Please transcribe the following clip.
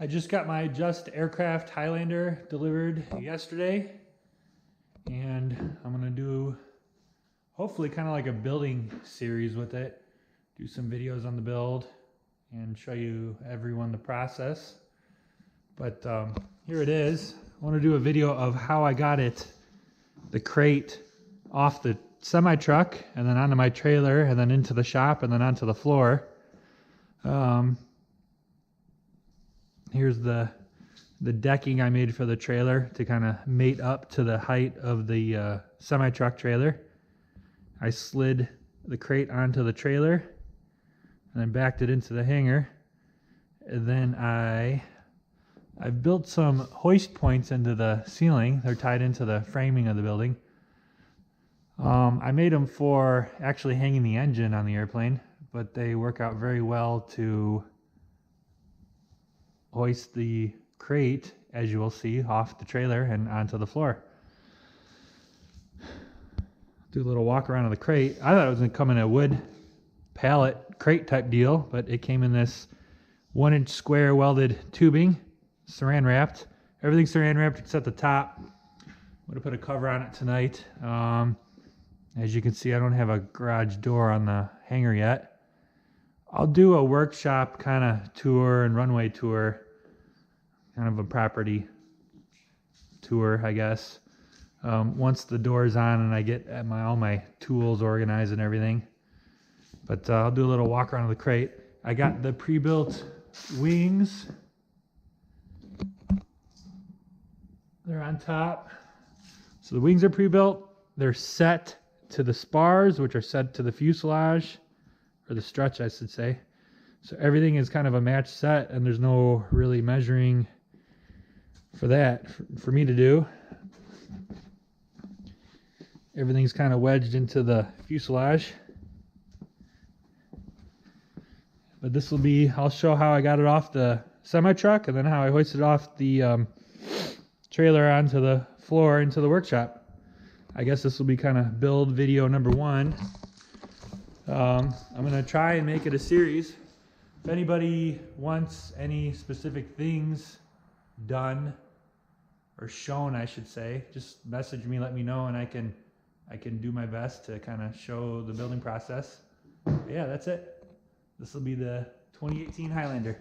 I just got my Just Aircraft Highlander delivered yesterday, and I'm gonna do hopefully kind of like a building series with it. Do some videos on the build and show you everyone the process. But here it is. I want to do a video of how I got the crate off the semi truck and then onto my trailer and then into the shop and then onto the floor. Here's the decking I made for the trailer to kind of mate up to the height of the semi truck trailer. I slid the crate onto the trailer and then backed it into the hanger. And then I've built some hoist points into the ceiling. They're tied into the framing of the building. I made them for actually hanging the engine on the airplane, but they work out very well to hoist the crate, as you will see, off the trailer and onto the floor. Do a little walk around of the crate. I thought it was going to come in a wood pallet crate type deal, but it came in this 1-inch square welded tubing, saran wrapped. Everything's saran wrapped except the top. I'm going to put a cover on it tonight. As you can see, I don't have a garage door on the hanger yet. I'll do a workshop kind of tour and runway tour, kind of a property tour, I guess. Once the door's on and I get all my tools organized and everything. But I'll do a little walk around the crate. I got the pre-built wings. They're on top. So the wings are pre-built. They're set to the spars, which are set to the fuselage, or the stretch, I should say. So everything is kind of a match set, and there's no really measuring for that for me to do. Everything's kind of wedged into the fuselage. But this will be, I'll show how I got it off the semi-truck and then how I hoisted off the trailer onto the floor into the workshop. I guess this will be kind of build video number 1. I'm going to try and make it a series. If anybody wants any specific things done or shown, I should say, just message me, let me know, and I can do my best to kind of show the building process. But yeah, that's it. This will be the 2018 Highlander.